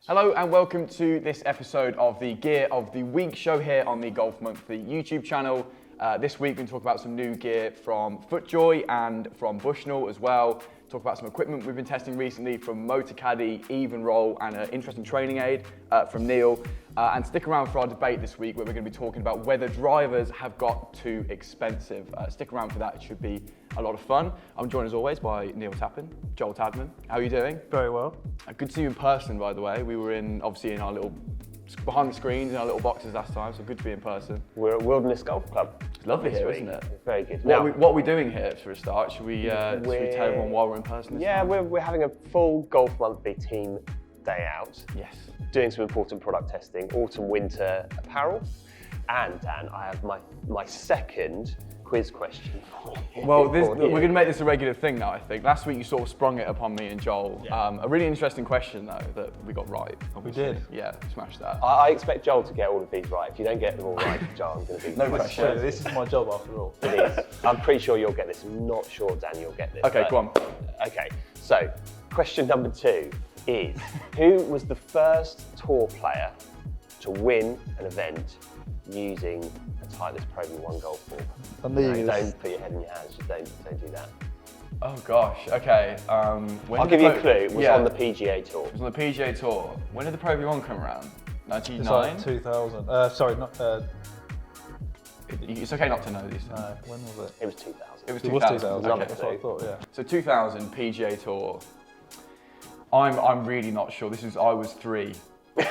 Hello and welcome to this episode of the Gear of the Week show here on the Golf Monthly YouTube channel. This week we're going to talk about some new gear from FootJoy and from Bushnell as well. Talk about some equipment we've been testing recently from MotorCaddy, Even Roll, and an interesting training aid from Neil. And stick around for our debate this week where we're going to be talking about whether drivers have got too expensive. Stick around for that, it should be a lot of fun. I'm joined as always by Neil Tappin, Joel Tadman. How are you doing? Very well. Good to see you in person, by the way. We were obviously in our little, behind the screens in our little boxes last time, so good to be in person. We're at Wilderness Golf Club. It's lovely here, isn't it? It's very good. What are we doing here for a start? Should we tell everyone why we're in person this time? We're having a full Golf Monthly team day out. Yes. Doing some important product testing, autumn-winter apparel. And Dan, I have my second quiz question for you. Well, we're going to make this a regular thing now, I think. Last week you sort of sprung it upon me and Joel. Yeah. A really interesting question, though, that we got right. Obviously. We did. Yeah, smashed that. I expect Joel to get all of these right. If you don't get them all right, Joel, I'm going to be... No pressure. This is my job after all. It is. I'm pretty sure you'll get this. I'm not sure, Dan, you'll get this. Okay, go on. Okay, so question number 2 is, who was the first tour player to win an event using a Titleist Pro V1 golf ball? Don't put your head in your hands, just don't do that. Oh gosh, okay. I'll give you a clue, it was on the PGA Tour. It was on the PGA Tour. When did the Pro V1 come around? 99? It's like 2000, sorry, not... It's okay not to know these things. No, when was it? It was 2000. It was It 2000. was 2000, Okay. that's what I thought, yeah. So 2000 PGA Tour. I'm really not sure. I was 3. Do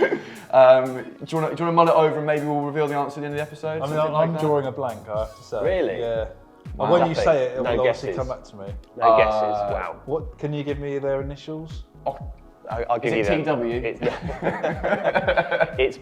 you want to mull it over and maybe we'll reveal the answer at the end of the episode? I mean, I'm drawing a blank, I have to say. Really? Yeah. Wow. And when you say it, it No will obviously guesses. come back to me. No guesses, wow. What? Can you give me their initials? Oh, I'll give is you it them. TW? It's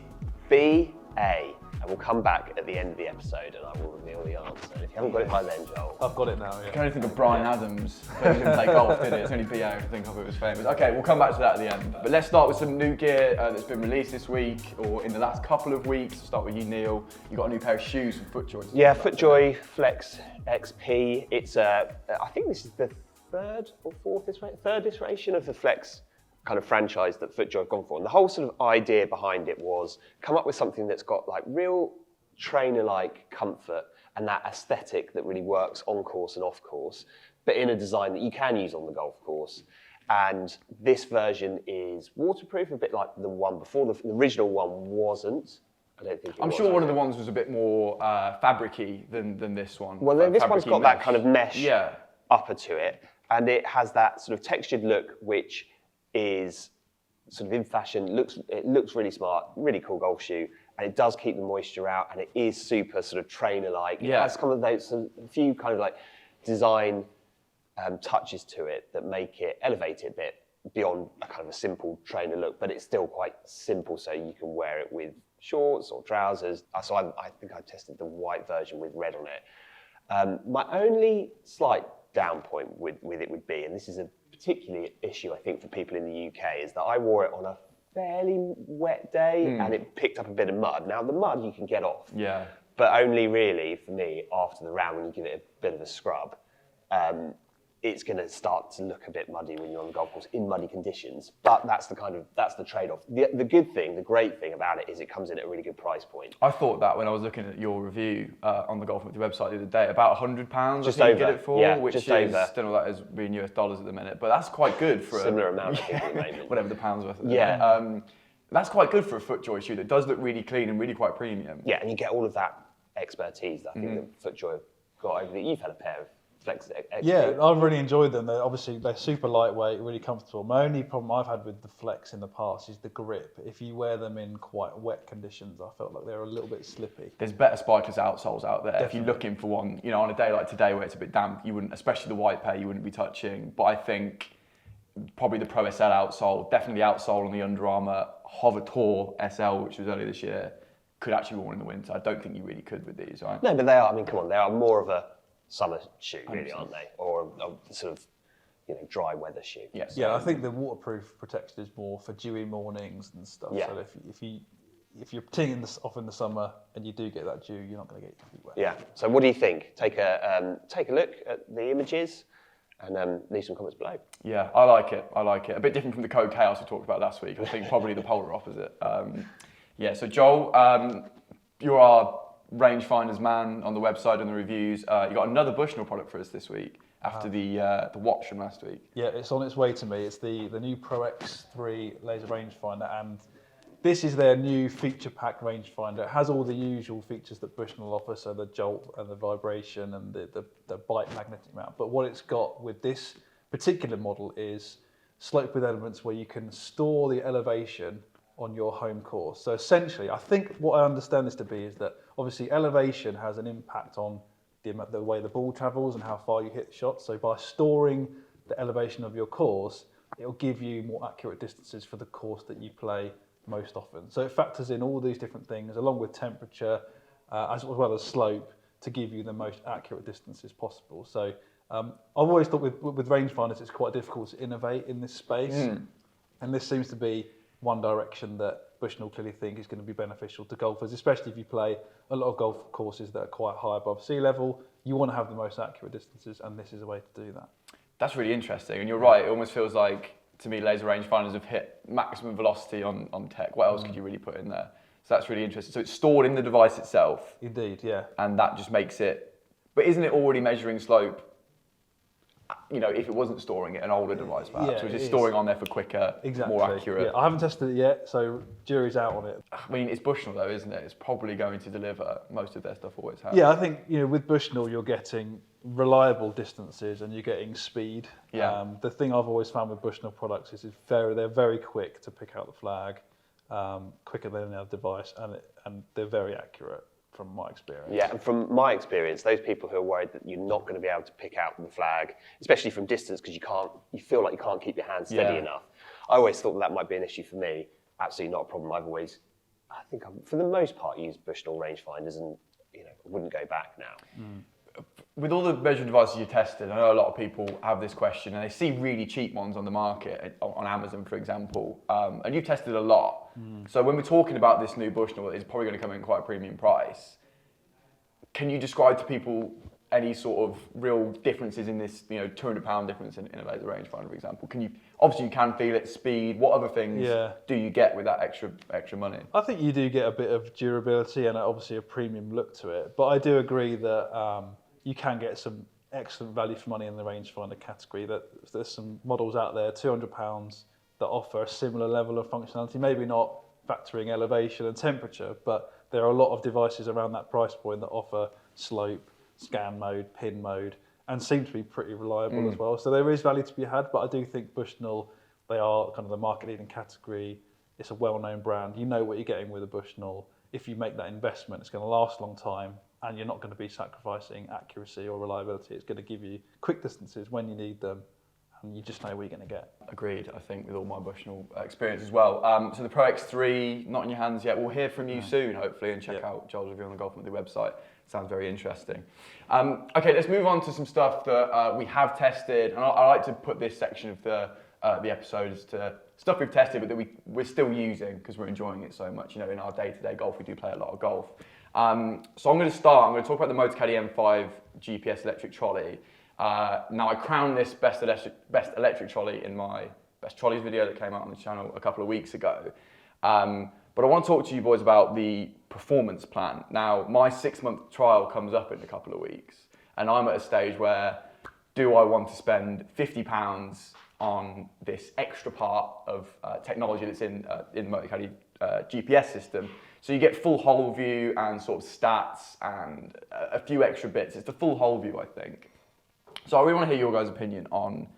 BA. And we'll come back at the end of the episode and I will reveal the answer. If you haven't got it by then, Joel. I've got it now, I yeah. can only think of Brian Adams, but he didn't play golf, did it? It's only BA I can think of who was famous. Okay, we'll come back to that at the end. But let's start with some new gear that's been released this week, or in the last couple of weeks. I'll start with you, Neil. You got a new pair of shoes from FootJoy. Yeah, FootJoy Flex XP. It's I think this is the third iteration of the Flex kind of franchise that FootJoy have gone for. And the whole sort of idea behind it was come up with something that's got like real trainer-like comfort and that aesthetic that really works on course and off course, but in a design that you can use on the golf course. And this version is waterproof, a bit like the one before. The original one wasn't. I don't think it I'm was, sure one of the ones was a bit more fabric-y than this one. Well, this one's got that kind of mesh upper to it, and it has that sort of textured look, which is sort of in fashion. It looks really smart, really cool golf shoe, and it does keep the moisture out, and it is super sort of trainer-like. It has kind of those a few kind of like design touches to it that make it elevate it a bit beyond a kind of a simple trainer look, but it's still quite simple, so you can wear it with shorts or trousers. So I think I tested the white version with red on it. My only slight down point with it would be, and this is a particular issue I think for people in the UK, is that I wore it on a fairly wet day and it picked up a bit of mud. Now the mud you can get off, but only really for me after the round when you give it a bit of a scrub. It's going to start to look a bit muddy when you're on the golf course in muddy conditions, but that's the trade-off. The good thing, the great thing about it is it comes in at a really good price point. I thought that when I was looking at your review on the Golf Monthly website the other day, about £100 Just I think over, you get it for, yeah, which just is, over. don't know what that is being US dollars at the minute, but that's quite good for Similar amount I think at the moment. whatever the pound's worth. Yeah. That's quite good for a FootJoy shoe that does look really clean and really quite premium. Yeah, and you get all of that expertise that I think that FootJoy have got over. You've had a pair of Flex XP. Yeah, I've really enjoyed them. They're super lightweight, really comfortable. My only problem I've had with the Flex in the past is the grip. If you wear them in quite wet conditions, I felt like they're a little bit slippy. There's better spikeless outsoles out there. Definitely. If you're looking for one, on a day like today where it's a bit damp, you wouldn't, especially the white pair, you wouldn't be touching. But I think probably the Pro SL outsole, definitely the outsole on the Under Armour Hover Tour SL, which was earlier this year, could actually be worn in the winter. I don't think you really could with these, right? No, but they are. I mean, come on, they are more of a summer shoe, really, aren't they? Or a sort of, dry weather shoe. Yes. Yeah, I think the waterproof protection is more for dewy mornings and stuff. Yeah. So if you're teeing off in the summer and you do get that dew, you're not going to get your feet wet. Yeah. So what do you think? Take a look at the images and leave some comments below. Yeah, I like it. A bit different from the Code Chaos we talked about last week. I think probably the polar opposite. Yeah, so Joel, you're our Rangefinders man on the website and the reviews. You got another Bushnell product for us this week after the watch from last week. Yeah, it's on its way to me. It's the new Pro X3 laser rangefinder, and this is their new feature-packed rangefinder. It has all the usual features that Bushnell offer, so the jolt and the vibration and the bite magnetic mount. But what it's got with this particular model is slope with elements where you can store the elevation on your home course. So essentially, I think what I understand this to be is that obviously elevation has an impact on the way the ball travels and how far you hit the shot. So by storing the elevation of your course, it'll give you more accurate distances for the course that you play most often. So it factors in all these different things along with temperature as well as slope to give you the most accurate distances possible. So I've always thought with rangefinders it's quite difficult to innovate in this space, and this seems to be one direction that Bushnell clearly think is going to be beneficial to golfers, especially if you play a lot of golf courses that are quite high above sea level. You want to have the most accurate distances, and this is a way to do that. That's really interesting, and you're right, it almost feels like, to me, laser rangefinders have hit maximum velocity on tech. What else could you really put in there? So that's really interesting. So it's stored in the device itself. Indeed, yeah. And that just makes it, but isn't it already measuring slope, you know, if it wasn't storing it, an older device perhaps, yeah, or is it storing on there for quicker, more accurate? Yeah, I haven't tested it yet, so jury's out on it. I mean, it's Bushnell though, isn't it? It's probably going to deliver. Most of their stuff always has. Yeah, I think, you know, with Bushnell you're getting reliable distances and you're getting speed. Yeah. The thing I've always found with Bushnell products is they're very quick to pick out the flag, quicker than any other device, and they're very accurate from my experience. Yeah, and from my experience, those people who are worried that you're not going to be able to pick out the flag, especially from distance because you feel like you can't keep your hands steady enough. I always thought that might be an issue for me. Absolutely not a problem. I've always, for the most part, used Bushnell rangefinders, and I wouldn't go back now. With all the measuring devices you tested, I know a lot of people have this question and they see really cheap ones on the market, on Amazon for example, and you've tested a lot. So when we're talking about this new Bushnell, it's probably going to come in quite a premium price. Can you describe to people any sort of real differences in this, £200 difference in a laser rangefinder, for example? Obviously you can feel it, speed, what other things do you get with that extra money? I think you do get a bit of durability and obviously a premium look to it, but I do agree that you can get some excellent value for money in the rangefinder category. That there's some models out there, £200, that offer a similar level of functionality, maybe not factoring elevation and temperature, but there are a lot of devices around that price point that offer slope, scan mode, pin mode, and seem to be pretty reliable as well. So there is value to be had, but I do think Bushnell, they are kind of the market leading category. It's a well-known brand. You know what you're getting with a Bushnell. If you make that investment, it's going to last a long time, and you're not going to be sacrificing accuracy or reliability. It's going to give you quick distances when you need them, and you just know what you're going to get. Agreed, I think, with all my Bushnell experience as well. So the Pro X3, not in your hands yet. We'll hear from you soon, hopefully, and check out Joel's review on the Golf Monthly website. Sounds very interesting. Okay, let's move on to some stuff that we have tested, and I like to put this section of the episodes to stuff we've tested, but that we're still using because we're enjoying it so much. In our day-to-day golf, we do play a lot of golf. So I'm going to talk about the MotorCaddy M5 GPS electric trolley. Now I crowned this best electric trolley in my best trolleys video that came out on the channel a couple of weeks ago. But I want to talk to you boys about the performance plan. Now my 6-month trial comes up in a couple of weeks, and I'm at a stage where do I want to spend £50 on this extra part of technology that's in the MotorCaddy GPS system? So you get full whole view and sort of stats and a few extra bits. It's the full whole view, I think. So I really want to hear your guys' opinion on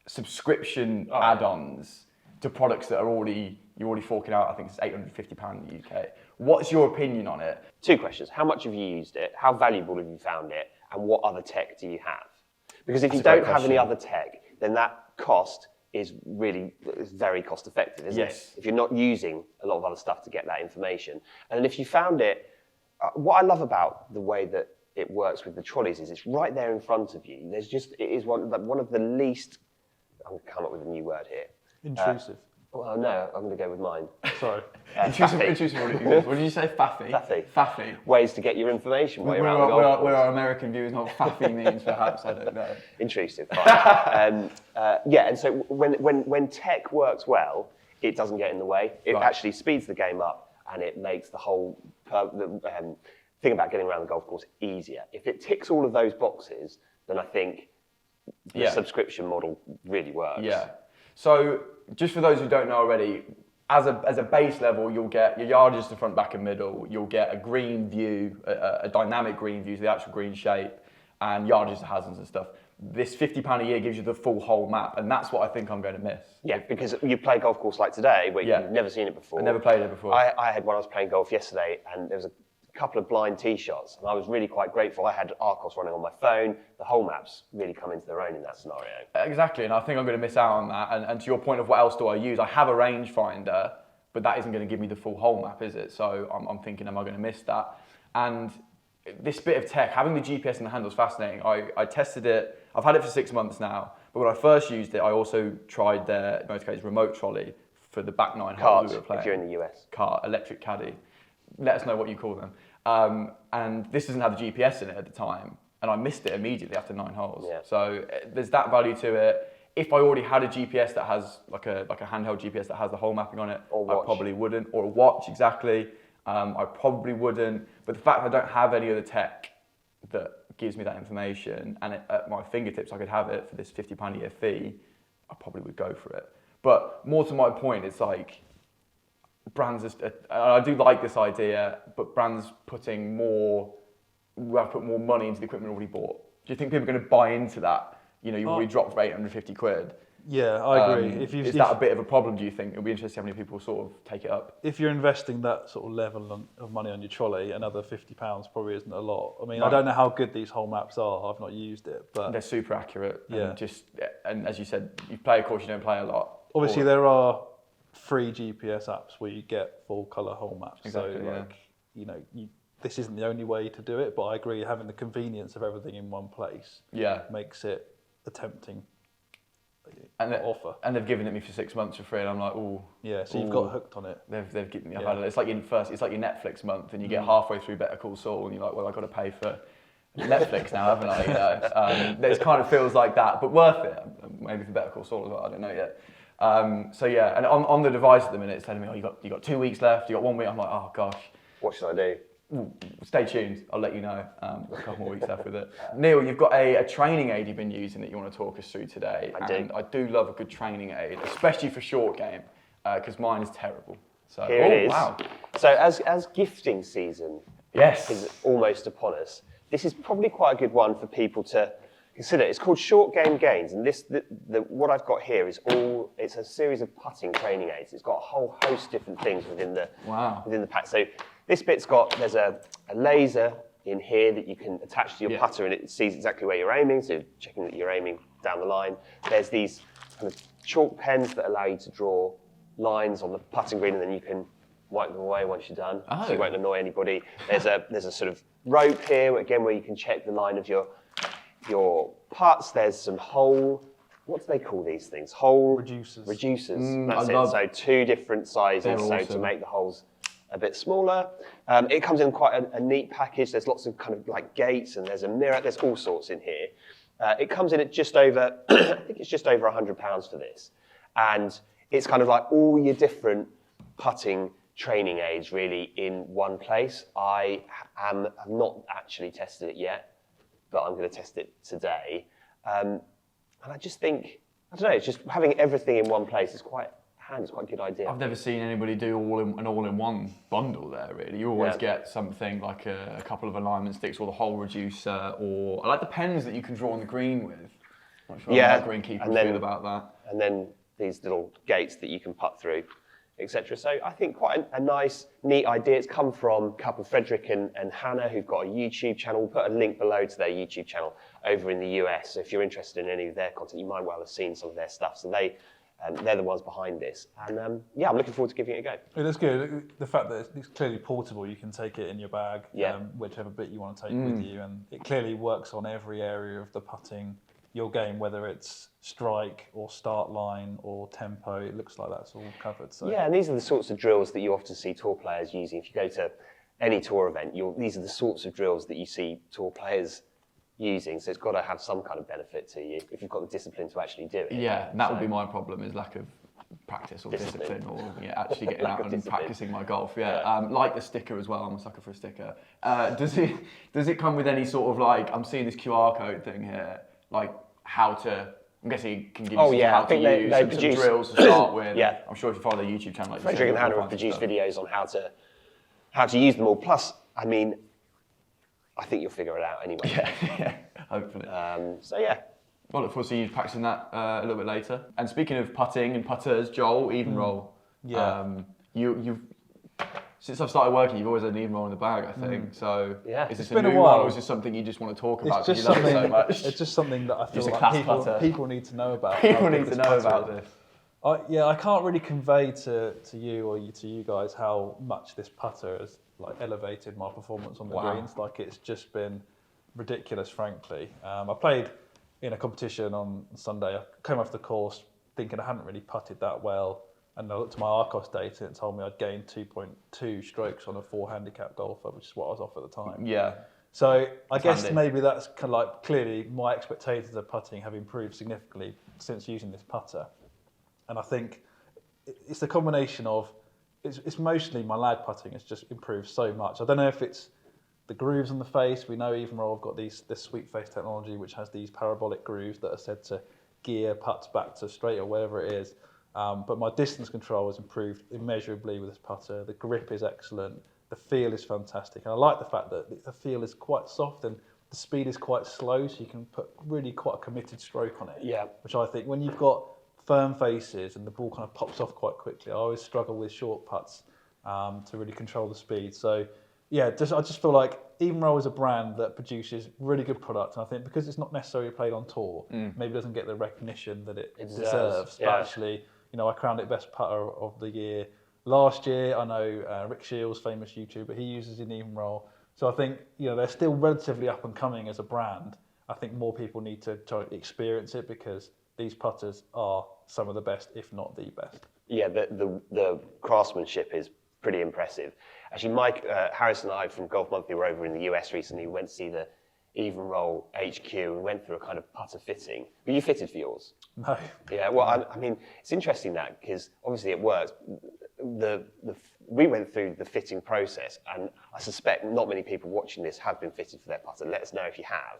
subscription add-ons to products that you're already forking out. I think it's £850 in the UK. What's your opinion on it? 2 questions. How much have you used it? How valuable have you found it? And what other tech do you have? Because if you don't have any other tech, then that cost is very cost effective, isn't it? If you're not using a lot of other stuff to get that information. And then if you found it, what I love about the way that it works with the trolleys is it's right there in front of you. It is one of the least, I'm going to come up with a new word here. Intrusive. Well, no, I'm going to go with mine. Sorry. Faffy. What did you say? Faffy? Faffy. Ways to get your information while you're out the golf where our American viewers know what faffy means, perhaps, I don't know. Intrusive, fine. And so when tech works well, it doesn't get in the way. It actually speeds the game up, and it makes the whole thing about getting around the golf course easier. If it ticks all of those boxes, then I think the subscription model really works. Yeah. So just for those who don't know already, as a base level, you'll get your yardage to front, back and middle. You'll get a green view, a dynamic green view, so the actual green shape, and yardage to hazards and stuff. This £50 a year gives you the full whole map, and that's what I think I'm going to miss. Yeah, because you play golf course like today, where you've never seen it before. I never played it before. I had when I was playing golf yesterday, and there was a couple of blind tee shots, and I was really quite grateful. I had Arcos running on my phone. The whole maps really come into their own in that scenario. Exactly, and I think I'm going to miss out on that. And to your point of what else do I use, I have a rangefinder, but that isn't going to give me the full whole map, is it? So I'm thinking, am I going to miss that? And this bit of tech, having the GPS in the handle is fascinating. I tested it. I've had it for 6 months now, but when I first used it, I also tried their Motorcade's remote trolley for the back 9 holes we were playing. If you're in the US. Cart, electric caddy. Let us know what you call them. And this doesn't have the GPS in it at the time, and I missed it immediately after 9 holes. Yeah. So there's that value to it. If I already had a GPS that has like a handheld GPS that has the whole mapping on it, I probably wouldn't. Or a watch, exactly. I probably wouldn't. But the fact that I don't have any other tech that gives me that information, and at my fingertips I could have it for this £50 a year fee, I probably would go for it. But more to my point, it's like brands, I do like this idea, but brands putting more, we have to put more money into the equipment already bought. Do you think people are going to buy into that? You know, you've already dropped for 850 quid. Yeah, I agree. Is that a bit of a problem, do you think? It'll be interesting how many people sort of take it up. If you're investing that sort of level of money on your trolley, another £50 probably isn't a lot. I mean, I don't know how good these whole maps are. I've not used it, but they're super accurate. Yeah. And as you said, you play a course, you don't play a lot. Obviously, there are free GPS apps where you get full colour whole maps. Exactly, so, you know, this isn't the only way to do it, but I agree having the convenience of everything in one place makes it a tempting offer. And they've given it me for 6 months for free, and I'm like, ooh. Yeah, so you've got hooked on it. They've given me. It's like your Netflix month, and you get halfway through Better Call Saul, and you're like, well, I've got to pay for Netflix now, haven't I? You know, it kind of feels like that, but worth it. Maybe for Better Call Saul as well. I don't know yet. So yeah, and on the device at the minute, it's telling me, oh, you got 2 weeks left. You got 1 week. I'm like, oh gosh. What should I do? Stay tuned. I'll let you know. A couple more weeks left with it. Neil, you've got a training aid you've been using that you want to talk us through today. I do love a good training aid, especially for short game, because mine is terrible. So here it is. Wow. So as gifting season is almost upon us, this is probably quite a good one for people to consider. It's called Short Game Gains, and what I've got here is it's a series of putting training aids. It's got a whole host of different things within the pack. So this bit's there's a laser in here that you can attach to your putter, and it sees exactly where you're aiming, so checking that you're aiming down the line. There's these kind of chalk pens that allow you to draw lines on the putting green, and then you can wipe them away once you're done, so you won't annoy anybody. There's a sort of rope here, again, where you can check the line of your putts. There's some what do they call these things? Reducers. That's it. So 2 different sizes, to make the holes a bit smaller. It comes in quite a neat package. There's lots of kind of like gates, and there's a mirror. There's all sorts in here. It comes in at just over, I think it's just over £100 for this. And it's kind of like all your different putting training aids really in one place. I've not actually tested it yet, but I'm going to test it today. And I just think, I don't know, it's just having everything in one place is quite handy. It's quite a good idea. I've never seen anybody do an all-in-one bundle there, really. You always get something like a couple of alignment sticks or the hole reducer, or I like the pens that you can draw on the green with. I'm not sure how greenkeepers feel about that. And then these little gates that you can putt through, etc. So I think quite a nice, neat idea. It's come from a couple, Frederick and Hannah, who've got a YouTube channel. We'll put a link below to their YouTube channel over in the US. So if you're interested in any of their content, you might well have seen some of their stuff. So they're the ones behind this. And I'm looking forward to giving it a go. It is good. The fact that it's clearly portable, you can take it in your bag, whichever bit you want to take with you. And it clearly works on every area of the putting your game, whether it's strike or start line or tempo. It looks like that's all covered. So. Yeah, and these are the sorts of drills that you often see tour players using. If you go to any tour event, these are the sorts of drills that you see tour players using. So it's got to have some kind of benefit to you if you've got the discipline to actually do it. Yeah, and that would be my problem, is lack of practice or discipline or actually getting out and practicing my golf. Like the sticker as well. I'm a sucker for a sticker. Does it come with any sort of, like, I'm seeing this QR code thing here, like how to, I'm guessing it can give you how to use some drills to start with. I'm sure if you follow their YouTube channel, like Frederick and Hannah have produced videos on how to use them all. Plus, I mean, I think you'll figure it out anyway. Yeah, hopefully. So yeah. Well, look forward to seeing you practicing that a little bit later. And speaking of putting and putters, Joel, even roll. Yeah. You've since I've started working, you've always had an even roll in the bag, I think. So is this a new one, or is this something you just want to talk about because you love it so much? It's just something that I feel like people need to know about. People need to know about this. I can't really convey to you or to you guys how much this putter has like elevated my performance on the greens. Like, it's just been ridiculous, frankly. I played in a competition on Sunday. I came off the course thinking I hadn't really putted that well, and I looked at my Arcos data and it told me I'd gained 2.2 strokes on a 4 handicap golfer, which is what I was off at the time. Yeah. So I guess maybe that's kind of like, clearly my expectations of putting have improved significantly since using this putter. And I think it's the combination of, it's mostly my lag putting has just improved so much. I don't know if it's the grooves on the face. We know even though I've got this sweet face technology, which has these parabolic grooves that are said to gear putts back to straight or whatever it is. But my distance control has improved immeasurably with this putter. The grip is excellent. The feel is fantastic. And I like the fact that the feel is quite soft and the speed is quite slow, so you can put really quite a committed stroke on it. Yeah. Which I think when you've got firm faces and the ball kind of pops off quite quickly, I always struggle with short putts to really control the speed. So yeah, I just feel like Evenroll is a brand that produces really good products, and I think because it's not necessarily played on tour, maybe it doesn't get the recognition that it deserves. Yeah. But actually, I crowned it best putter of the year last year. I know Rick Shields, famous YouTuber, he uses an Evenroll. So I think they're still relatively up and coming as a brand. I think more people need to try to experience it because these putters are some of the best, if not the best. Yeah, the craftsmanship is pretty impressive. Actually, Mike Harris and I from Golf Monthly were over in the US recently. We went to see the Evenroll HQ and went through a kind of putter fitting. Were you fitted for yours? No. Yeah, well, I mean, it's interesting that because obviously it works. We went through the fitting process, and I suspect not many people watching this have been fitted for their putter. Let us know if you have.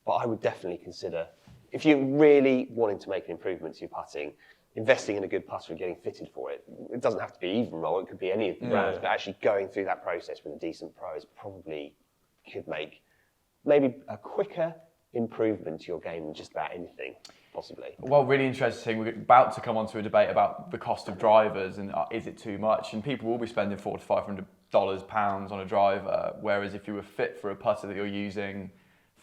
But I would definitely consider, if you're really wanting to make an improvement to your putting, investing in a good putter and getting fitted for it. It doesn't have to be Evenroll, it could be any of the brands, but actually going through that process with a decent pro is probably could make maybe a quicker improvement to your game than just about anything, possibly. Well, really interesting. We're about to come on to a debate about the cost of drivers and is it too much? And people will be spending $400 to £500 on a driver, whereas if you were fit for a putter that you're using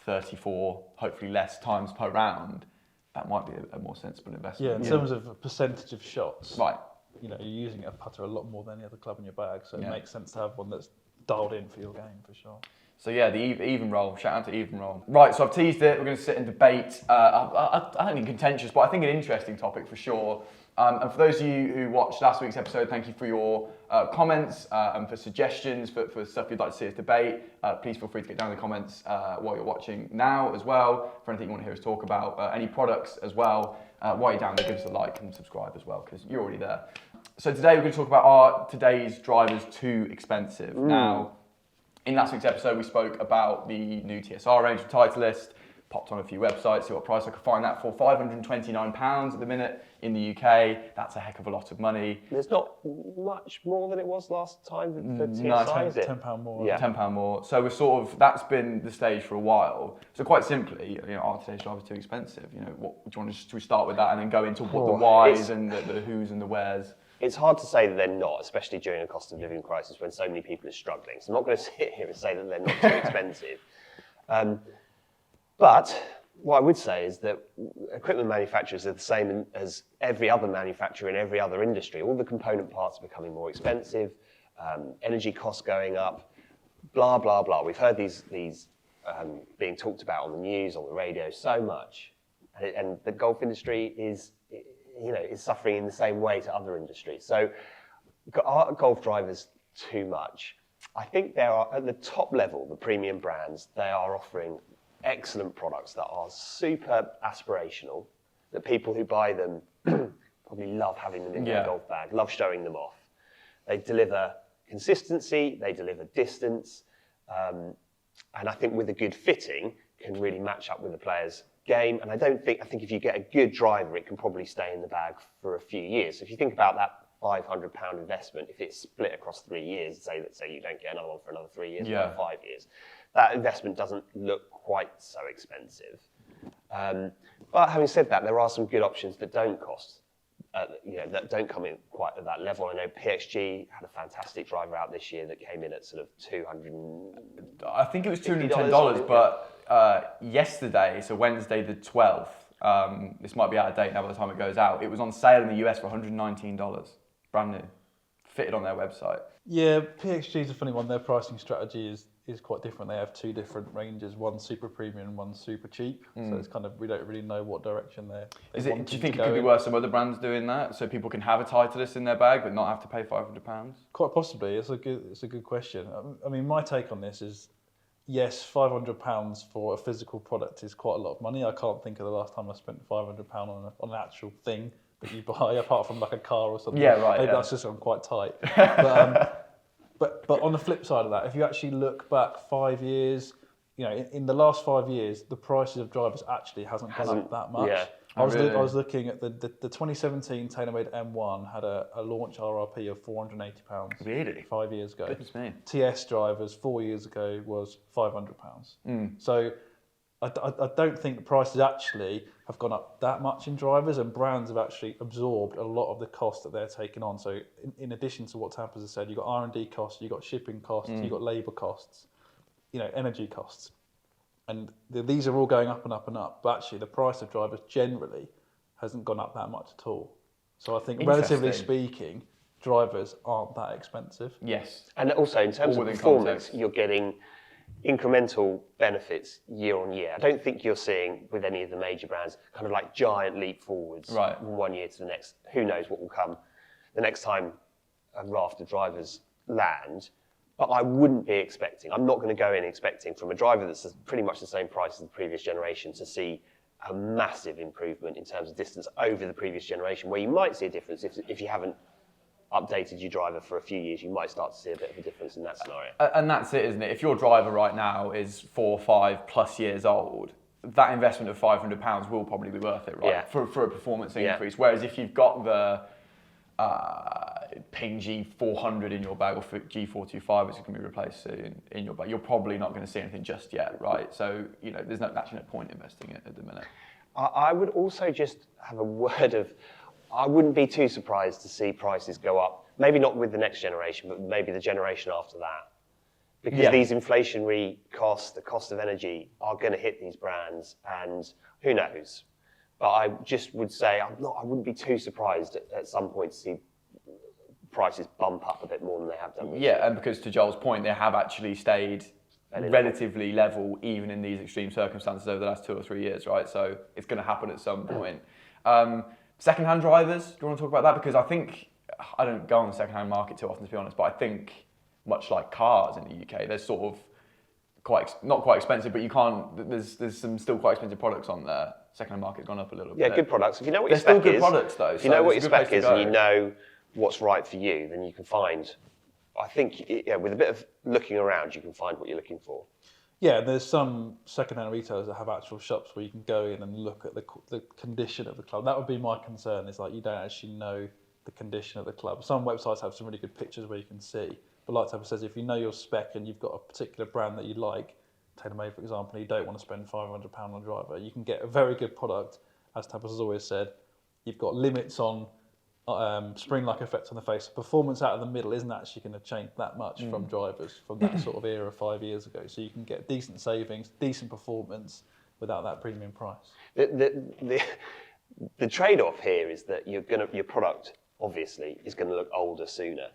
34, hopefully less times per round, that might be a more sensible investment. Yeah, in terms of a percentage of shots. Right. You're using a putter a lot more than any other club in your bag, so it makes sense to have one that's dialed in for your game, for sure. So yeah, the Evenroll, shout out to Evenroll. Right, so I've teased it, we're going to sit and debate. I don't think contentious, but I think an interesting topic for sure. And for those of you who watched last week's episode, thank you for your comments and for suggestions for stuff you'd like to see us debate. Please feel free to get down in the comments while you're watching now as well, for anything you want to hear us talk about, any products as well. While you're down there, give us a like and subscribe as well, because you're already there. So today we're going to talk about are today's drivers too expensive? Now, in last week's episode, we spoke about the new TSR range of Titleist, popped on a few websites, see what price I could find that for. £529 at the minute in the UK. That's a heck of a lot of money. There's not much more than it was last time for TSI, No, is it? £10 more. Yeah. £10 more. So we're sort of, that's been the stage for a while. So quite simply, are today's drivers too expensive? What do you want to start with that and then go into what the whys and the whos and the wheres? It's hard to say that they're not, especially during a cost of living crisis when so many people are struggling. So I'm not going to sit here and say that they're not too expensive. But what I would say is that equipment manufacturers are the same as every other manufacturer in every other industry. All the component parts are becoming more expensive, energy costs going up, blah, blah, blah. We've heard these being talked about on the news, on the radio, so much, and the golf industry is suffering in the same way to other industries. So, are golf drivers too much? I think there are, at the top level, the premium brands, they are offering excellent products that are super aspirational, that people who buy them probably love having them in their golf bag, love showing them off. They deliver consistency, they deliver distance, and I think with a good fitting can really match up with the player's game. And I think if you get a good driver, it can probably stay in the bag for a few years. So if you think about that £500 investment, if it's split across 3 years, let's say you don't get another one for another 3 years, or 5 years, that investment doesn't look quite so expensive. But having said that, there are some good options that don't cost, that don't come in quite at that level. I know PXG had a fantastic driver out this year that came in at sort of $200. I think it was $210, but yesterday, so Wednesday the 12th, this might be out of date now by the time it goes out, it was on sale in the US for $119, brand new, fitted on their website. Yeah, PXG is a funny one. Their pricing strategy is quite different. They have 2 different ranges, one super premium and one super cheap. So it's kind of, we don't really know what direction they're do you think it could be worth some other brands doing that, so people can have a Titleist in their bag but not have to pay £500? Quite possibly. It's a good question. I mean, my take on this is, yes, £500 for a physical product is quite a lot of money. I can't think of the last time I spent £500 on an actual thing that you buy, apart from like a car or something. Yeah, right. Maybe that's just quite tight. But on the flip side of that, if you actually look back 5 years, in the last 5 years, the prices of drivers actually hasn't gone up that much. Yeah. I was looking at the 2017 TaylorMade M1 had a launch RRP of £480. Really? 5 years ago. Goodness me. TS drivers 4 years ago was £500. So I don't think the prices actually have gone up that much in drivers, and brands have actually absorbed a lot of the cost that they're taking on. So in addition to what Tappers has said, you've got R&D costs, you've got shipping costs, you've got labour costs, energy costs. And these are all going up and up and up. But actually the price of drivers generally hasn't gone up that much at all. So I think relatively speaking, drivers aren't that expensive. Yes. And also in terms of performance, you're getting incremental benefits year on year. I don't think you're seeing with any of the major brands kind of like giant leap forwards from 1 year to the next. Who knows what will come the next time a raft of drivers land. But I wouldn't be expecting, I'm not going to go in expecting from a driver that's pretty much the same price as the previous generation to see a massive improvement in terms of distance over the previous generation, where you might see a difference if you haven't updated your driver for a few years, you might start to see a bit of a difference in that scenario. And that's it, isn't it? If your driver right now is 4 or 5 plus years old, that investment of £500 will probably be worth it, right? Yeah. For a performance increase. Whereas if you've got the Ping G400 in your bag, or G425, which is going to be replaced soon in your bag, you're probably not going to see anything just yet, right? So, there's actually no point investing it at the minute. I would also just have a word of, I wouldn't be too surprised to see prices go up. Maybe not with the next generation, but maybe the generation after that. Because these inflationary costs, the cost of energy, are going to hit these brands, and who knows? But I just would say I wouldn't be too surprised at some point to see prices bump up a bit more than they have done recently. Yeah, and because to Joel's point, they have actually stayed relatively level even in these extreme circumstances over the last 2 or 3 years, right? So it's going to happen at some point. Secondhand drivers, do you want to talk about that? Because I don't go on the secondhand market too often, to be honest, but I think much like cars in the UK, there's sort of not quite expensive, but you can't, there's some still quite expensive products on there. Secondhand market's gone up a little bit. Yeah, good products. If you know what your spec is. They're still good products though. If you know what your spec is and you know what's right for you, then you can find, I think, with a bit of looking around, you can find what you're looking for. Yeah, there's some second-hand retailers that have actual shops where you can go in and look at the condition of the club. That would be my concern, is like you don't actually know the condition of the club. Some websites have some really good pictures where you can see. But like Tapper says, if you know your spec and you've got a particular brand that you like, TaylorMade for example, and you don't want to spend £500 on a driver, you can get a very good product. As Tapper has always said, you've got limits on spring-like effect on the face. Performance out of the middle isn't actually going to change that much from drivers from that sort of era 5 years ago. So you can get decent savings, decent performance without that premium price. The trade-off here is that your product obviously is going to look older sooner.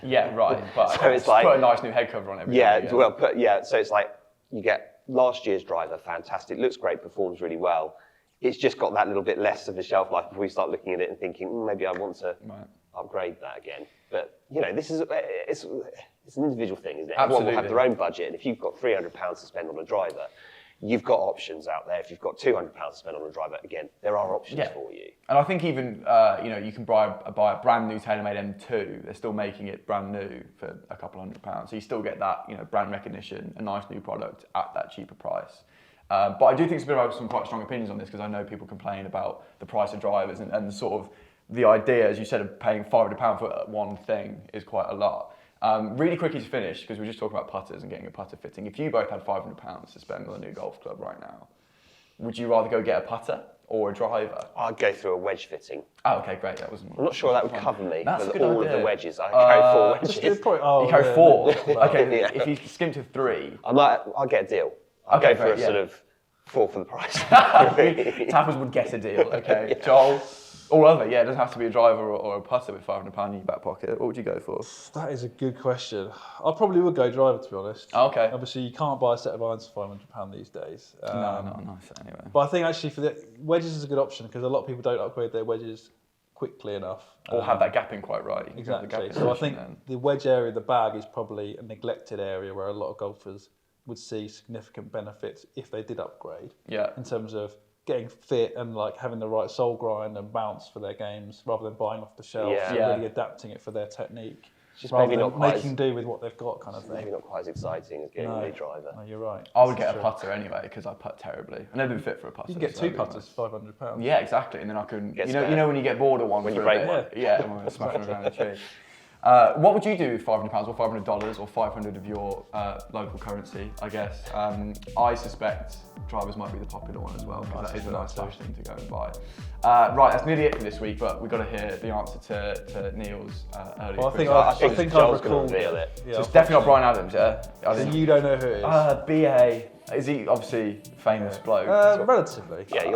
Yeah, right. But so it's like put a nice new head cover on everything. So it's like you get last year's driver, fantastic, looks great, performs really well. It's just got that little bit less of a shelf life before we start looking at it and thinking, maybe I want to upgrade that again. But this is it's an individual thing, isn't it? Everyone will have their own budget, and if you've got £300 to spend on a driver, you've got options out there. If you've got £200 to spend on a driver, again, there are options for you. And I think even you can buy a brand new TaylorMade M2. They're still making it brand new for a couple £100. So you still get that brand recognition, a nice new product at that cheaper price. But I do think Spiro have some quite strong opinions on this, because I know people complain about the price of drivers and sort of the idea, as you said, of paying £500 for one thing is quite a lot. Really quickly to finish, because we were just talking about putters and getting a putter fitting. If you both had £500 to spend on a new golf club right now, would you rather go get a putter or a driver? I'd go through a wedge fitting. Oh, okay, great. That wasn't. I'm not sure that would cover me with all of the wedges. I carry 4 wedges. You carry 4. Okay, if you skim to 3, I'll get a deal. I'll go for a sort of 4 for the price. Tappers would get a deal. Okay, Joel. All other, it doesn't have to be a driver or a putter with £500 in your back pocket. What would you go for? That is a good question. I probably would go driver, to be honest. Okay. Obviously, you can't buy a set of irons for £500 these days. No, not nice anyway. But I think actually for the wedges is a good option, because a lot of people don't upgrade their wedges quickly enough. Or have that gapping quite right. Exactly. So I think the wedge area of the bag is probably a neglected area where a lot of golfers would see significant benefits if they did upgrade. Yeah. In terms of getting fit and like having the right sole grind and bounce for their games, rather than buying off the shelf and really adapting it for their technique. Just rather maybe than not quite making do with what they've got, kind of thing. Maybe not quite as exciting as getting a new driver. No, you're right. I would get a putter anyway, because I putt terribly. I've never been fit for a putter. You can get 2 putters for £500. Yeah, exactly. And then I can, you know when you get bored of one when you break one. Yeah, smash it around the tree. What would you do with £500 or $500 or 500 of your local currency, I guess? I suspect drivers might be the popular one as well, because that is a nice social thing to go and buy. Right, that's nearly it for this week, but we've got to hear the answer to Neil's earlier. Well, I think Joel's going to reveal it. So it's definitely not Brian Adams, yeah? Then you don't know who it is. BA. Is he obviously famous bloke? Relatively. Yeah,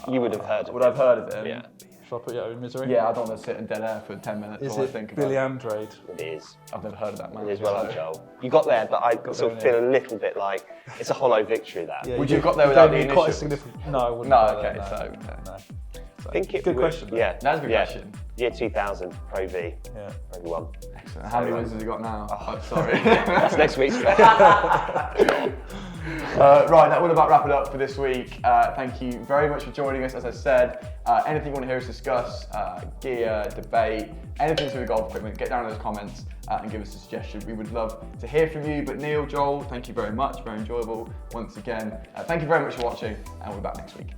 you would have heard of him. Would I've heard of him? Yeah. Shall I put you out of misery? Yeah, I don't want to sit in dead air for 10 minutes. Is while I it think Billy about Andrade? It is. I've never heard of that man. It is well done, Joel. You got there, but I sort of feel a little bit like it's a hollow victory, that. Yeah, would you have got there without the initials? Quite a significant... No, I wouldn't. No, okay, so... No. I think it good would, question. Yeah. That's a good question. Year 2000, Pro V. Yeah. Pro V1. Excellent. How many wins has he got now? Oh, sorry. That's next week's. Right, that will about wrap it up for this week. Thank you very much for joining us. As I said, anything you want to hear us discuss, gear, debate, anything to do with golf equipment, get down in those comments and give us a suggestion. We would love to hear from you. But Neil, Joel, thank you very much. Very enjoyable once again. Thank you very much for watching, and we'll be back next week.